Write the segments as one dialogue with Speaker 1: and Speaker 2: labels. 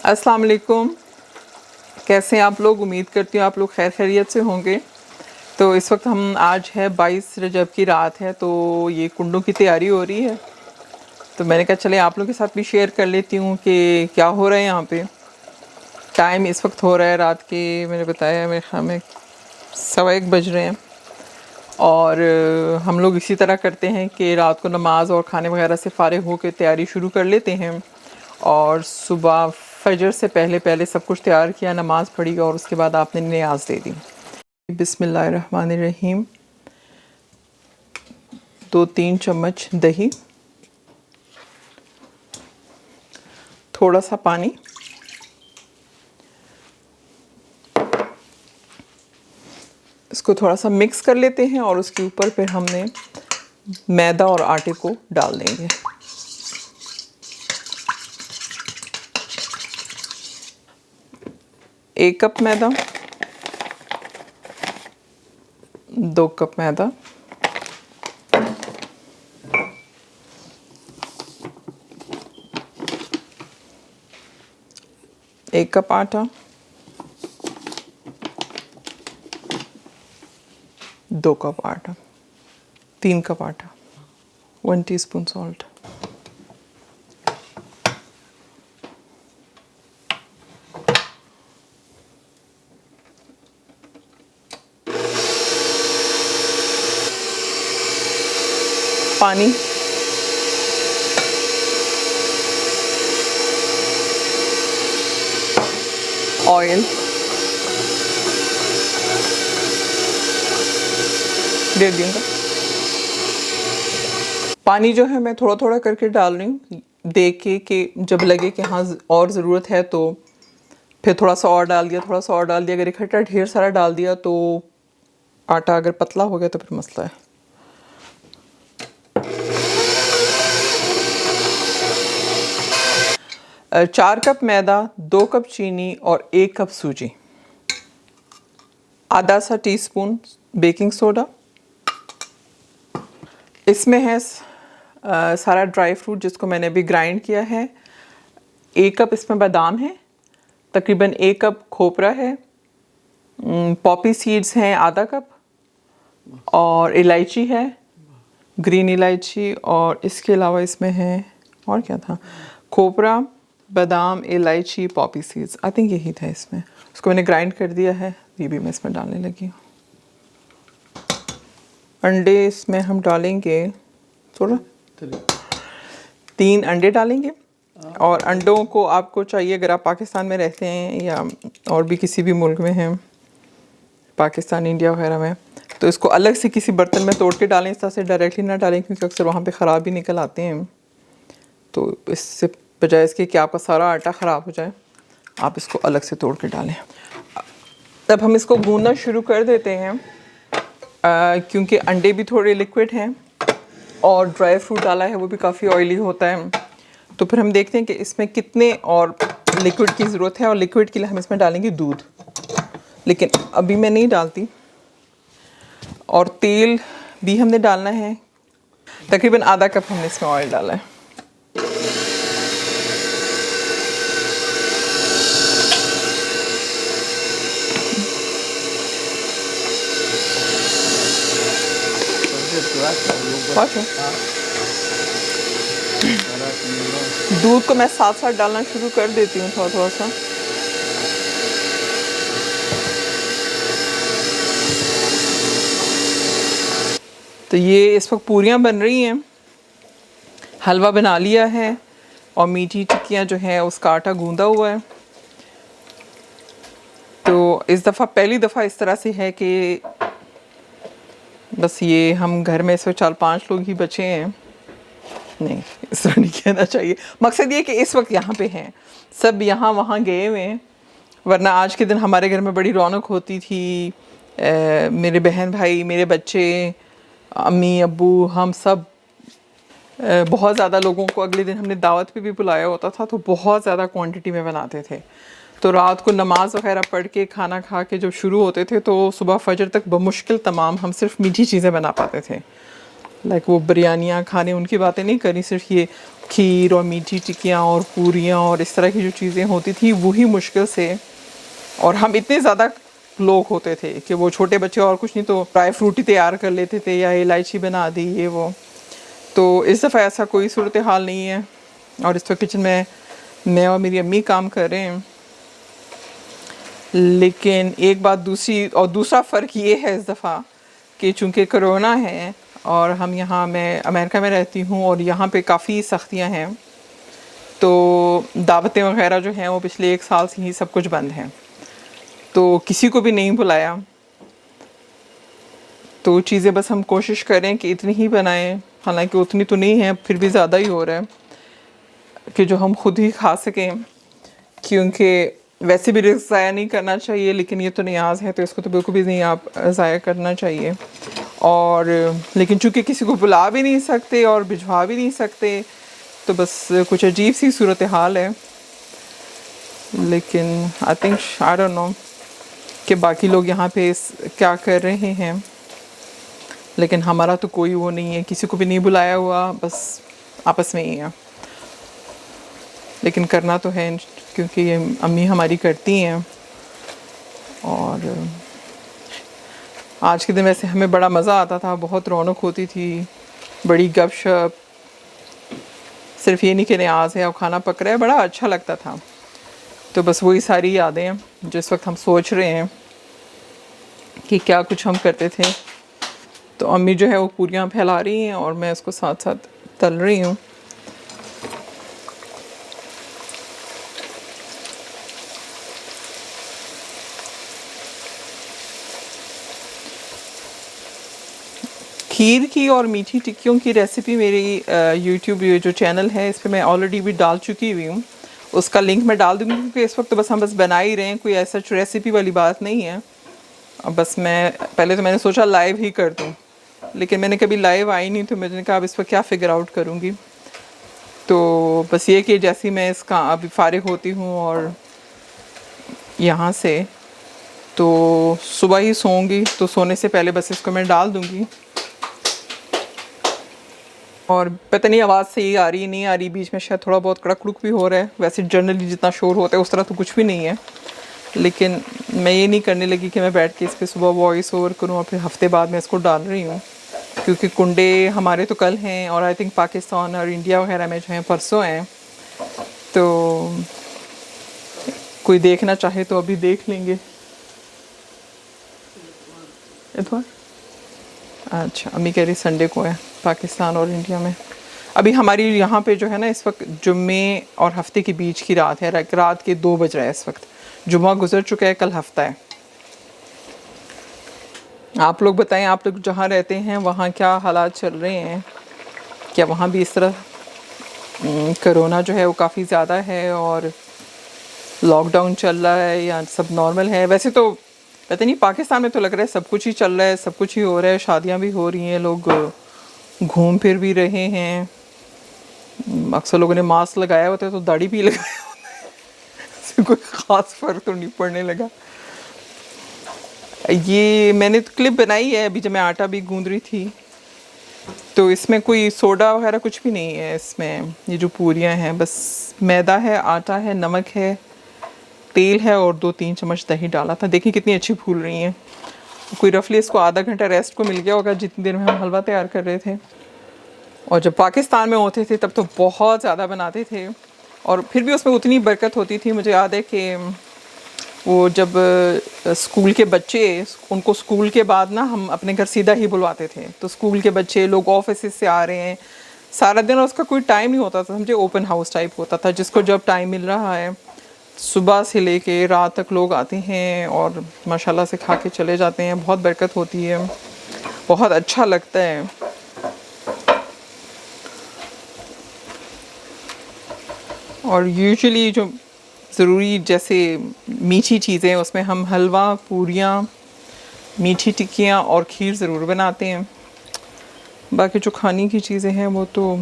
Speaker 1: अस्सलाम वालेकुम। कैसे हैं आप लोग? उम्मीद करती हूँ आप लोग खैर खैरियत से होंगे। तो इस वक्त हम आज है 22 रजब की रात है, तो ये कुंडों की तैयारी हो रही है। तो मैंने कहा चले आप लोगों के साथ भी शेयर कर लेती हूँ कि क्या हो रहा है यहाँ पे। टाइम इस वक्त हो रहा है रात के, मैंने बताया मेरे ख्याल में 1:15 बज रहे हैं। और हम लोग इसी तरह करते हैं कि रात को नमाज और खाने वगैरह से फ़ारिग होकर तैयारी शुरू कर लेते हैं, और सुबह फजर से पहले पहले सब कुछ तैयार किया, नमाज़ पढ़ी और उसके बाद आपने नियाज दे दी। बिस्मिल्लाहिर्रहमानिर्रहीम। 2-3 चम्मच दही, थोड़ा सा पानी, इसको थोड़ा सा मिक्स कर लेते हैं और उसके ऊपर फिर हमने मैदा और आटे को डाल देंगे। एक कप मैदा, 2 कप मैदा, 1 कप आटा, 2 कप आटा, 3 कप आटा, 1 टीस्पून सॉल्ट, पानी, ऑयल, दे दूँगा। पानी जो है मैं थोड़ा थोड़ा करके डाल रही हूँ, देख के कि जब लगे कि हाँ और ज़रूरत है तो फिर थोड़ा सा और डाल दिया, थोड़ा सा और डाल दिया। अगर इकट्ठा ढेर सारा डाल दिया तो आटा अगर पतला हो गया तो फिर मसला है। 4 कप मैदा, 2 कप चीनी और 1 कप सूजी, आधा सा टीस्पून बेकिंग सोडा। इसमें है सारा ड्राई फ्रूट जिसको मैंने अभी ग्राइंड किया है। 1 कप इसमें बादाम है, तकरीबन 1 कप खोपरा है, पॉपी सीड्स हैं आधा कप, और इलायची है, ग्रीन इलायची। और इसके अलावा इसमें है और क्या था, खोपरा, बादाम, इलायची, पॉपी सीड्स, आई थिंक यही था इसमें। उसको मैंने ग्राइंड कर दिया है, ये भी मैं इसमें डालने लगी हूँ। अंडे इसमें हम डालेंगे थोड़ा, 3 अंडे डालेंगे। और अंडों को आपको चाहिए, अगर आप पाकिस्तान में रहते हैं या और भी किसी भी मुल्क में हैं, पाकिस्तान, इंडिया वगैरह में, तो इसको अलग से किसी बर्तन में तोड़ के डालें। इस तरह से डायरेक्टली ना डालें क्योंकि अक्सर वहाँ पे ख़राब भी निकल आते हैं। तो इससे बजाय इसके कि आपका सारा आटा ख़राब हो जाए, आप इसको अलग से तोड़ के डालें। तब हम इसको गूंदना शुरू कर देते हैं, क्योंकि अंडे भी थोड़े लिक्विड हैं और ड्राई फ्रूट डाला है वो भी काफ़ी ऑयली होता है। तो फिर हम देखते हैं कि इसमें कितने और लिक्विड की ज़रूरत है, और लिक्विड के लिए हम इसमें डालेंगे दूध, लेकिन अभी मैं नहीं डालती। और तेल भी हमने डालना है, तकरीबन आधा कप हमने इसमें ऑयल डाला है। दूध को मैं साथ साथ डालना शुरू कर देती हूँ थोड़ा थोड़ा सा। तो ये इस वक्त पूरियाँ बन रही हैं, हलवा बना लिया है और मीठी टिक्कियाँ जो हैं उसका आटा गूंदा हुआ है। तो इस दफ़ा पहली दफ़ा इस तरह से है कि बस ये हम घर में इस वक्त 4-5 लोग ही बचे हैं। नहीं, इस तरह नहीं कहना चाहिए। मकसद ये कि इस वक्त यहाँ पे हैं, सब यहाँ वहाँ गए हुए हैं, वरना आज के दिन हमारे घर में बड़ी रौनक होती थी। मेरे बहन भाई, मेरे बच्चे, अम्मी अब्बू, हम सब, बहुत ज़्यादा लोगों को अगले दिन हमने दावत पे भी बुलाया होता था, तो बहुत ज़्यादा क्वांटिटी में बनाते थे। तो रात को नमाज वगैरह पढ़ के खाना खा के जब शुरू होते थे तो सुबह फजर तक बमुश्किल तमाम हम सिर्फ मीठी चीज़ें बना पाते थे। लाइक वो बिरयानियाँ खाने, उनकी बातें नहीं करी, सिर्फ ये खीर और मीठी टिक्कियाँ और पूरियाँ और इस तरह की जो चीज़ें होती थी वही मुश्किल से, और हम इतने ज़्यादा लोग होते थे कि वो छोटे बच्चे और कुछ नहीं तो ड्राई फ्रूट ही तैयार कर लेते थे या इलायची बना दी ये वो। तो इस दफ़ा ऐसा कोई सूरत हाल नहीं है, और इस वक्त किचन में मैं और मेरी अम्मी काम कर रहे हैं। लेकिन एक बात दूसरा फ़र्क ये है इस दफ़ा कि चूँकि कोरोना है और हम यहाँ, मैं अमेरिका में रहती हूँ और यहाँ पे काफ़ी सख्तियाँ हैं, तो दावतें वगैरह जो हैं वो पिछले 1 साल से ही सब कुछ बंद हैं, तो किसी को भी नहीं बुलाया। तो चीज़ें बस हम कोशिश करें कि इतनी ही बनाएं, हालांकि उतनी तो नहीं है, फिर भी ज़्यादा ही हो रहा है कि जो हम खुद ही खा सकें, क्योंकि वैसे भी रिस्क ज़ाया नहीं करना चाहिए, लेकिन ये तो नियाज़ है तो इसको तो बिल्कुल भी नहीं आप ज़ाया करना चाहिए। और लेकिन चूँकि किसी को बुला भी नहीं सकते और भिजवा भी नहीं सकते, तो बस कुछ अजीब सी सूरत हाल है। लेकिन आई डोंट नो कि बाकी लोग यहाँ पे क्या कर रहे हैं, लेकिन हमारा तो कोई वो नहीं है, किसी को भी नहीं बुलाया हुआ, बस आपस में ही है। लेकिन करना तो है क्योंकि ये अम्मी हमारी करती हैं। और आज के दिन वैसे हमें बड़ा मज़ा आता था, बहुत रौनक होती थी, बड़ी गपशप, सिर्फ ये नहीं कि न्याज़ है और खाना पक रहा है, बड़ा अच्छा लगता था। तो बस वही सारी यादें हैं जो इस वक्त हम सोच रहे हैं कि क्या कुछ हम करते थे। तो अम्मी जो है वो पूरियाँ फैला रही हैं और मैं उसको साथ साथ तल रही हूँ। खीर की और मीठी टिक्कियों की रेसिपी मेरी यूट्यूब जो चैनल है इस पर मैं ऑलरेडी भी डाल चुकी हुई हूँ, उसका लिंक मैं डाल दूँगी, क्योंकि इस वक्त तो बस हम बना ही रहे हैं, कोई ऐसा रेसिपी वाली बात नहीं है। अब बस मैं पहले तो मैंने सोचा लाइव ही कर दूँ, लेकिन मैंने कभी लाइव आई नहीं, तो मैंने कहा अब इस पर क्या फ़िगर आउट करूँगी। तो बस ये कि जैसे मैं इसका अभी फ़ारिग होती हूँ और यहाँ से तो सुबह ही सोऊंगी, तो सोने से पहले बस इसको मैं डाल दूँगी। और पता नहीं आवाज़ सही आ रही नहीं आ रही, बीच में शायद थोड़ा बहुत कड़क कड़क भी हो रहा है। वैसे जनरली जितना शोर होता है उस तरह तो कुछ भी नहीं है, लेकिन मैं ये नहीं करने लगी कि मैं बैठ के इस पर सुबह वॉइस ओवर करूँ और फिर हफ्ते बाद मैं इसको डाल रही हूँ, क्योंकि कुंडे हमारे तो कल हैं और आई थिंक पाकिस्तान और इंडिया वगैरह में जो हैं परसों हैं। तो कोई देखना चाहे तो अभी देख लेंगे। इतवार, अच्छा अम्मी कह रही संडे को है पाकिस्तान और इंडिया में। अभी हमारी यहाँ पे जो है ना इस वक्त जुम्मे और हफ्ते के बीच की रात है, रात के 2 बज रहे हैं इस वक्त। जुम्मा गुजर चुका है, कल हफ्ता है। आप लोग बताएं, आप लोग जहाँ रहते हैं वहाँ क्या हालात चल रहे हैं, क्या वहाँ भी इस तरह कोरोना जो है वो काफ़ी ज़्यादा है और लॉकडाउन चल रहा है या सब नॉर्मल है? वैसे तो पता नहीं, पाकिस्तान में तो लग रहा है सब कुछ ही चल रहा है, सब कुछ ही हो रहा है, शादियाँ भी हो रही हैं, लोग घूम फिर भी रहे हैं। अक्सर लोगों ने मास्क लगाया होता है तो दाढ़ी भी लगाया होता है, इससे कोई ख़ास फ़र्क तो नहीं पड़ने लगा। ये मैंने तो क्लिप बनाई है अभी जब मैं आटा भी गूंद रही थी, तो इसमें कोई सोडा वगैरह कुछ भी नहीं है इसमें। ये जो पूरियाँ हैं बस मैदा है, आटा है, नमक है, तेल है और 2-3 चम्मच दही डाला था। देखिए कितनी अच्छी फूल रही हैं। कोई रफली इसको आधा घंटा रेस्ट को मिल गया होगा जितनी देर में हम हलवा तैयार कर रहे थे। और जब पाकिस्तान में होते थे तब तो बहुत ज़्यादा बनाते थे और फिर भी उसमें उतनी बरकत होती थी। मुझे याद है कि वो जब स्कूल के बच्चे, उनको स्कूल के बाद ना हम अपने घर सीधा ही बुलवाते थे, तो स्कूल के बच्चे लोग ऑफिस से आ रहे हैं सारा दिन, और उसका कोई टाइम नहीं होता था, समझे ओपन हाउस टाइप होता था, जिसको जब टाइम मिल रहा है सुबह से लेके रात तक लोग आते हैं और माशाल्लाह से खा के चले जाते हैं। बहुत बरकत होती है, बहुत अच्छा लगता है। और यूजुअली जो ज़रूरी जैसे मीठी चीज़ें, उसमें हम हलवा, पूरियाँ, मीठी टिक्कियाँ और खीर ज़रूर बनाते हैं। बाकी जो खाने की चीज़ें हैं वो तो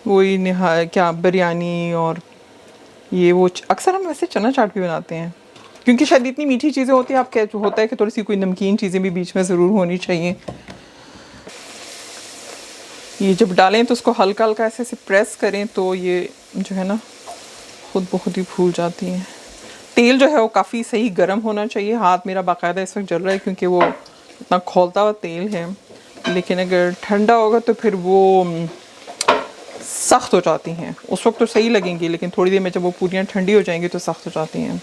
Speaker 1: वही क्या बिरयानी और ये वो अक्सर हम वैसे चना चाट भी बनाते हैं, क्योंकि शायद इतनी मीठी चीज़ें होती हैं, आप क्या होता है कि थोड़ी सी कोई नमकीन चीज़ें भी बीच में ज़रूर होनी चाहिए। ये जब डालें तो उसको हल्का हल्का ऐसे ऐसे प्रेस करें तो ये जो है ना खुद बहुत ही फूल जाती हैं। तेल जो है वो काफ़ी सही गर्म होना चाहिए। हाथ मेरा बाकायदा इस वक्त जल रहा है क्योंकि वो इतना खौलता हुआ तेल है, लेकिन अगर ठंडा होगा तो फिर वो सख्त हो जाती हैं। उस वक्त तो सही लगेंगी, लेकिन थोड़ी देर में जब वो पूरियाँ ठंडी हो जाएंगी तो सख्त हो जाती हैं।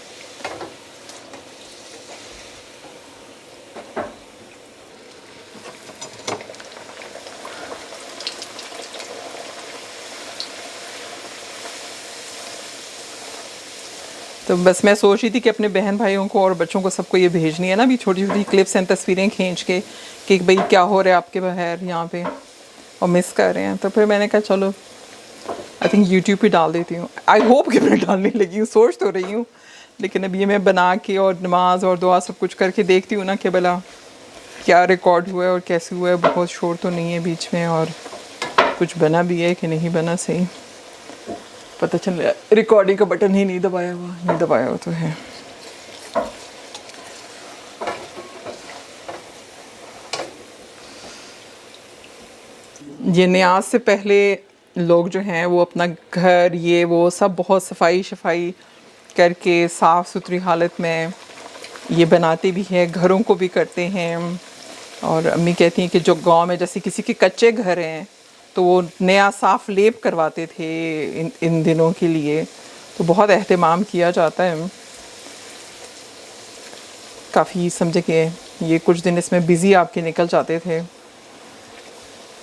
Speaker 1: तो बस मैं सोच रही थी कि अपने बहन भाइयों को और बच्चों को सबको ये भेजनी है ना, भी छोटी छोटी क्लिप्स एंड तस्वीरें खींच के कि भाई क्या हो रहा है आपके बाहर यहाँ पे और मिस कर रहे हैं। तो फिर मैंने कहा चलो आई थिंक यूट्यूब पे डाल देती हूँ। आई होप कि मैं डालने लगी हूँ, सोच तो रही हूँ, लेकिन अब ये मैं बना के और नमाज और दुआ सब कुछ करके देखती हूँ ना कि भला क्या रिकॉर्ड हुआ है और कैसे हुआ है। बहुत शोर तो नहीं है बीच में और कुछ बना भी है कि नहीं बना सही पता चल रहा है। रिकॉर्डिंग का बटन ही नहीं दबाया हुआ, नहीं दबाया हुआ तो है। ये न्याज से पहले लोग जो हैं वो अपना घर ये वो सब बहुत सफाई शफाई करके साफ़ सुथरी हालत में ये बनाते भी हैं, घरों को भी करते हैं। और अम्मी कहती हैं कि जो गांव में जैसे किसी के कच्चे घर हैं तो वो नया साफ लेप करवाते थे इन दिनों के लिए, तो बहुत एहतमाम किया जाता है। काफ़ी समझे कि ये कुछ दिन इसमें बिज़ी आपके निकल जाते थे।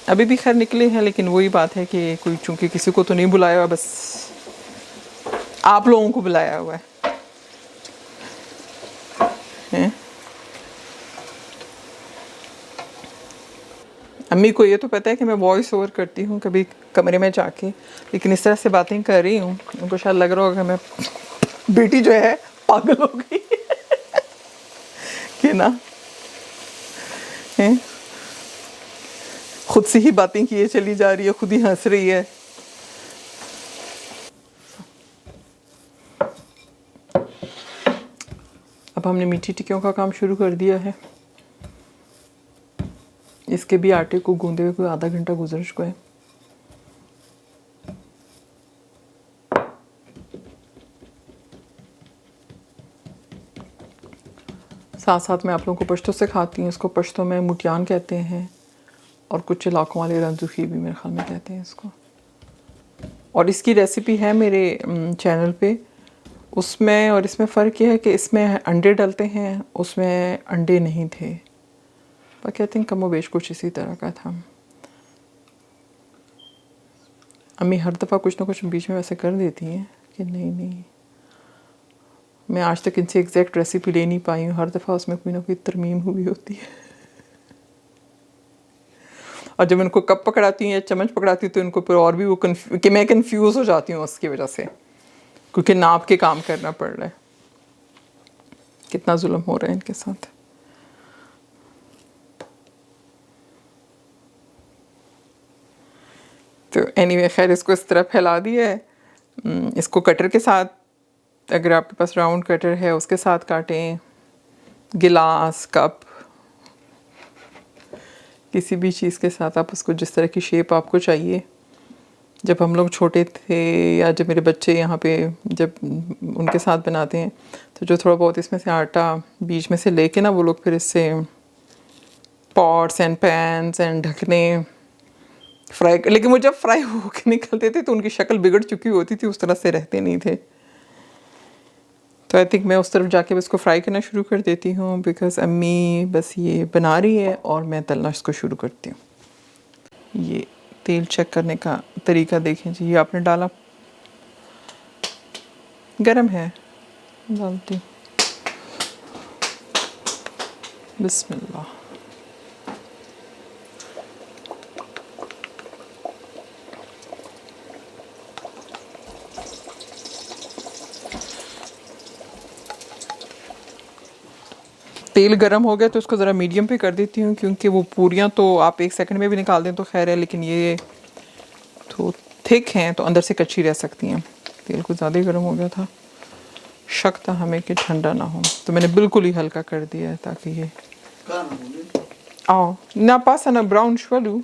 Speaker 1: अभी भी खैर निकले हैं, लेकिन वही बात है कि कोई चूँकि किसी को तो नहीं बुलाया हुआ, बस आप लोगों को बुलाया हुआ है? अम्मी को ये तो पता है कि मैं वॉइस ओवर करती हूँ कभी कमरे में जाके, लेकिन इस तरह से बातें कर रही हूँ उनको शायद लग रहा होगा मैं बेटी जो है पागल हो गई कि ना है, खुद से ही बातें किए चली जा रही है, खुद ही हंस रही है। अब हमने मीठी टिक्कियों का काम शुरू कर दिया है। इसके भी आटे को गूंदे हुए कोई आधा घंटा गुजर चुका है। साथ साथ मैं आप लोगों को पश्तो सिखाती हूँ। इसको पश्तो में मुटियान कहते हैं और कुछ इलाकों वाले रंजुखी भी मेरे ख्याल में कहते हैं इसको। और इसकी रेसिपी है मेरे चैनल पे। उसमें और इसमें फ़र्क यह है कि इसमें अंडे डलते हैं, उसमें अंडे नहीं थे। बाकी आई थिंक कमोबेश कुछ इसी तरह का था। अम्मी हर दफ़ा कुछ ना कुछ बीच में वैसे कर देती हैं कि नहीं मैं आज तक इनसे एग्जैक्ट रेसिपी ले नहीं पाई हूँ। हर दफ़ा उसमें कोई ना कोई तरमीम हुई होती है। और जब इनको कप पकड़ाती हूँ या चम्मच पकड़ाती हूँ तो इनको फिर और भी वो कि मैं कन्फ्यूज़ हो जाती हूँ उसकी वजह से, क्योंकि नाप के काम करना पड़ रहा है। कितना जुल्म हो रहा है इनके साथ। तो एनीवे खैर इसको इस तरह फैला दिया है। इसको कटर के साथ, अगर आपके पास राउंड कटर है उसके साथ काटें, गिलास कप किसी भी चीज़ के साथ आप उसको जिस तरह की शेप आपको चाहिए। जब हम लोग छोटे थे या जब मेरे बच्चे यहाँ पे जब उनके साथ बनाते हैं तो जो थोड़ा बहुत इसमें से आटा बीच में से लेके ना वो लोग फिर इससे पॉट्स एंड पैन्स एंड ढकने फ्राई, लेकिन वो जब फ्राई होकर निकलते थे तो उनकी शक्ल बिगड़ चुकी होती थी, उस तरह से रहते नहीं थे। तो आई थिंक मैं उस तरफ जाके बस इसको फ्राई करना शुरू कर देती हूँ, बिकॉज़ अम्मी बस ये बना रही है और मैं तलना इसको शुरू करती हूँ। ये तेल चेक करने का तरीका देखें जी। ये आपने डाला, गरम है, डालती हूँ। बिस्मिल्लाह। तेल गरम हो गया तो उसको ज़रा मीडियम पे कर देती हूँ, क्योंकि वो पूरियाँ तो आप 1 सेकंड में भी निकाल दें तो खैर है, लेकिन ये तो थिक हैं तो अंदर से कच्ची रह सकती हैं। तेल कुछ ज़्यादा ही गर्म हो गया था, शक था हमें कि ठंडा ना हो, तो मैंने बिल्कुल ही हल्का कर दिया है ताकि ये आओ ना पासा ना ब्राउन शवालू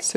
Speaker 1: So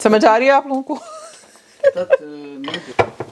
Speaker 1: समझ आ रही है आप लोगों को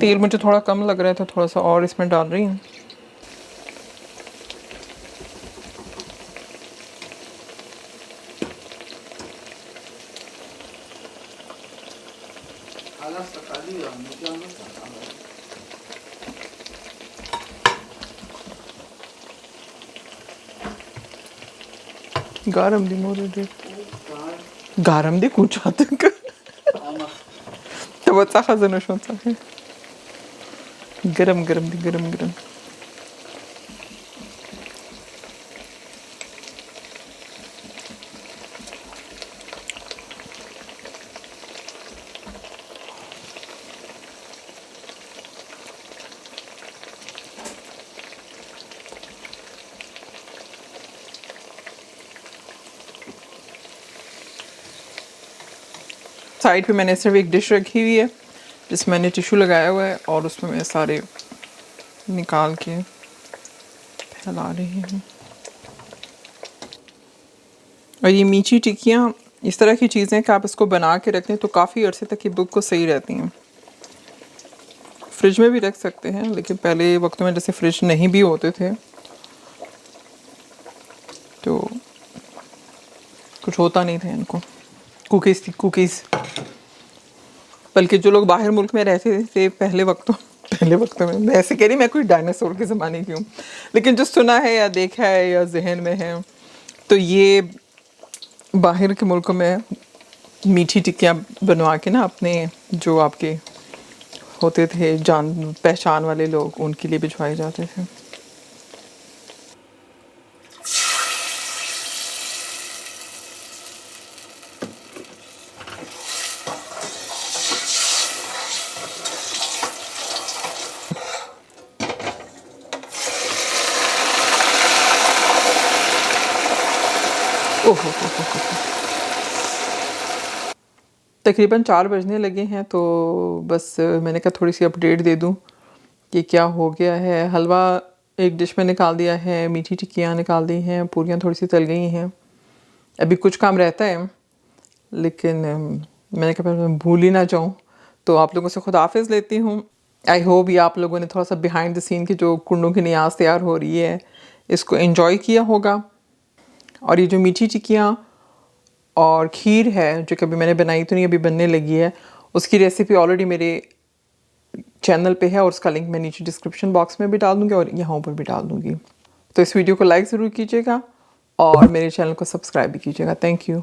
Speaker 1: तेल मुझे थोड़ा कम लग रहा है तो थोड़ा सा और इसमें डाल रही हूँ गारम दी मोरे दे गारम दी कुछ आते का तो बच्चा खज़ाना शौन सा है गरम गरम दी गरम गरम साइड पे मैंने सिर्फ एक डिश रखी हुई है जिसमें मैंने टिश्यू लगाया हुआ है और उसमें मैं सारे निकाल के फैला रही हूँ और ये मीठी टिक्कियाँ इस तरह की चीज़ें कि आप इसको बना के रख दें तो काफ़ी अरसे तक ये बिल्कुल सही रहती हैं फ्रिज में भी रख सकते हैं लेकिन पहले वक्तों में जैसे फ्रिज नहीं भी होते थे तो कुछ होता नहीं था इनको कुकीज़ थी कुकीज़ बल्कि जो लोग बाहर मुल्क में रहते थे पहले वक्तों में मैं ऐसे कह रही मैं कोई डायनासोर के ज़माने की हूँ लेकिन जो सुना है या देखा है या जहन में है तो ये बाहर के मुल्कों में मीठी टिक्कियाँ बनवा के ना अपने जो आपके होते थे जान पहचान वाले लोग उनके लिए भिजवाए जाते थे तकरीबन 4 बजने लगे हैं तो बस मैंने कहा थोड़ी सी अपडेट दे दूं कि क्या हो गया है हलवा एक डिश में निकाल दिया है मीठी टिक्कियाँ निकाल दी हैं पूरियाँ थोड़ी सी तल गई हैं अभी कुछ काम रहता है लेकिन मैंने कहा मैं भूल ही ना जाऊं तो आप लोगों से खुद हाफिज़ लेती हूँ आई होप ये आप लोगों ने थोड़ा सा बिहाइंड द सीन की जो कुंडों की नियाज़ तैयार हो रही है इसको एंजॉय किया होगा और ये जो मीठी टिक्कियाँ और खीर है जो कभी मैंने बनाई तो नहीं अभी बनने लगी है उसकी रेसिपी ऑलरेडी मेरे चैनल पे है और उसका लिंक मैं नीचे डिस्क्रिप्शन बॉक्स में भी डाल दूँगी और यहाँ ऊपर भी डाल दूँगी तो इस वीडियो को लाइक ज़रूर कीजिएगा और मेरे चैनल को सब्सक्राइब भी कीजिएगा थैंक यू